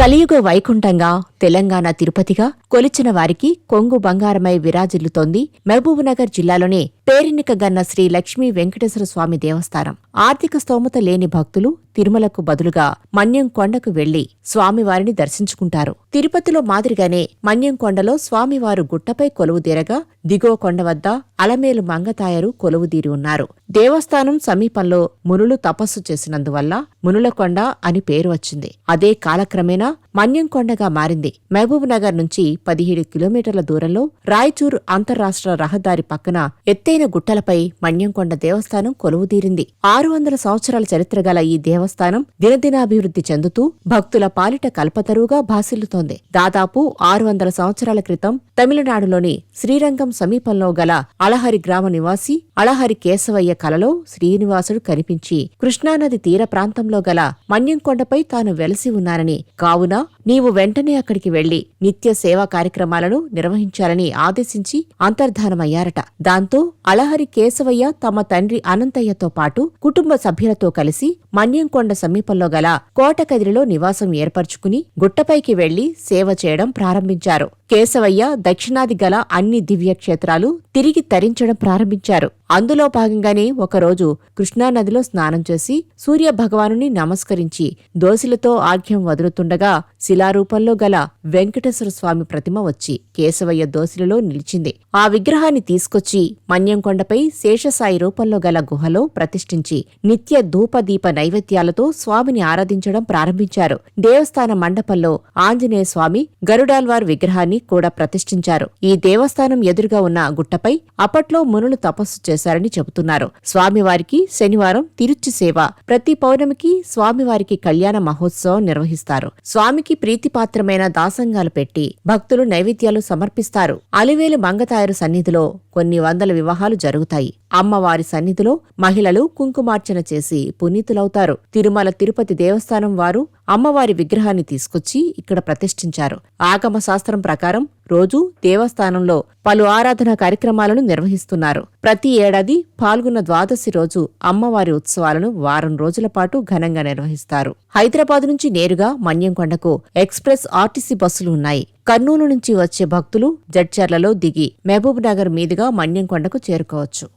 కలియుగ వైకుంఠంగా తెలంగాణ తిరుపతిగా కొలిచిన వారికి కొంగు బంగారమై విరాజిల్లుతోంది మహబూబ్నగర్ జిల్లాలోని పేరెన్నికగన్న శ్రీ లక్ష్మీ వెంకటేశ్వర స్వామి దేవస్థానం. ఆర్థిక స్తోమత లేని భక్తులు తిరుమలకు బదులుగా మన్యం కొండకు వెళ్లి స్వామివారిని దర్శించుకుంటారు. తిరుపతిలో మాదిరిగానే మన్యం కొండలో స్వామివారు గుట్టపై కొలువుదీరగా దిగువ కొండ వద్ద అలమేలు మంగతాయరు కొలువుదీరి ఉన్నారు. దేవస్థానం సమీపంలో మునులు తపస్సు చేసినందువల్ల మునులకొండ అని పేరు వచ్చింది. అదే కాలక్రమేణా మన్యం కొండగా మారింది. మహబూబ్ నగర్ నుంచి 17 కిలోమీటర్ల దూరంలో రాయచూర్ అంతర్రాష్ట్ర రహదారి పక్కన ఎత్తైన గుట్టలపై మన్యంకొండ దేవస్థానం కొలువుదీరింది. 600 సంవత్సరాల చరిత్ర గల ఈ దేవస్థానం దినదినాభివృద్ధి చెందుతూ భక్తుల పాలిట కల్పతరువుగా భాసిల్లుతోంది. దాదాపు 600 సంవత్సరాల క్రితం తమిళనాడులోని శ్రీరంగం సమీపంలో గల అళహరి గ్రామ నివాసి అళహరి కేశవయ్య కలలో శ్రీనివాసుడు కనిపించి కృష్ణానది తీర ప్రాంతంలో గల మన్యంకొండపై తాను వెలసి ఉన్నానని, కావున నీవు వెంటనే అక్కడికి వెళ్లి నిత్య సేవా కార్యక్రమాలను నిర్వహించాలని ఆదేశించి అంతర్ధానమయ్యారట. దాంతో అళహరి కేశవయ్య తమ తండ్రి అనంతయ్యతో పాటు కుటుంబ సభ్యులతో కలిసి మన్యంకొండ సమీపంలో గల కోటకదిరిలో నివాసం ఏర్పరచుకుని గుట్టపైకి వెళ్లి సేవ చేయడం ప్రారంభించారు. కేశవయ్య దక్షిణాది గల అన్ని దివ్యక్షేత్రాలు తిరిగి తరించడం ప్రారంభించారు. అందులో భాగంగానే ఒకరోజు కృష్ణానదిలో స్నానం చేసి సూర్యభగవానుని నమస్కరించి దోసిలతో ఆజ్ఞం వదులుతుండగా శిలారూపంలో గల వెంకటేశ్వర స్వామి ప్రతిమ వచ్చి కేశవయ్య దోసిలలో నిలిచింది. ఆ విగ్రహాన్ని తీసుకొచ్చి మన్యంకొండపై శేషసాయి రూపంలో గల గుహలో ప్రతిష్ఠించి నిత్య ధూపదీప నైవేద్యాలతో స్వామిని ఆరాధించడం ప్రారంభించారు. దేవస్థాన మండపంలో ఆంజనేయ స్వామి గరుడాల్వార్ విగ్రహాన్ని కూడా ప్రతిష్ఠించారు. ఈ దేవస్థానం ఎదురుగా ఉన్న గుట్టపై అప్పట్లో మునులు తపస్సు చేశారని చెబుతున్నారు. స్వామివారికి శనివారం తిరుచి సేవ, ప్రతి పౌర్ణమికి స్వామివారికి కళ్యాణ మహోత్సవం నిర్వహిస్తారు. స్వామికి ప్రీతిపాత్రమైన దాసంగాలు పెట్టి భక్తులు నైవేద్యాలు సమర్పిస్తారు. అలివేలు మంగతాయరు సన్నిధిలో కొన్ని వందల వివాహాలు జరుగుతాయి. అమ్మవారి సన్నిధిలో మహిళలు కుంకుమార్చన చేసి పునీతులవుతారు. తిరుమల తిరుపతి దేవస్థానం వారు అమ్మవారి విగ్రహాన్ని తీసుకొచ్చి ఇక్కడ ప్రతిష్ఠించారు. ఆగమ శాస్త్రం ప్రకారం రోజూ దేవస్థానంలో పలు ఆరాధనా కార్యక్రమాలను నిర్వహిస్తున్నారు. ప్రతి ఏడాది పాల్గొన్న ద్వాదశి రోజు అమ్మవారి ఉత్సవాలను వారం రోజుల పాటు ఘనంగా నిర్వహిస్తారు. హైదరాబాద్ నుంచి నేరుగా మన్యంకొండకు ఎక్స్ప్రెస్ ఆర్టీసీ బస్సులు ఉన్నాయి. కర్నూలు నుంచి వచ్చే భక్తులు జడ్చర్లలో దిగి మహబూబ్ నగర్ మీదుగా మన్యంకొండకు చేరుకోవచ్చు.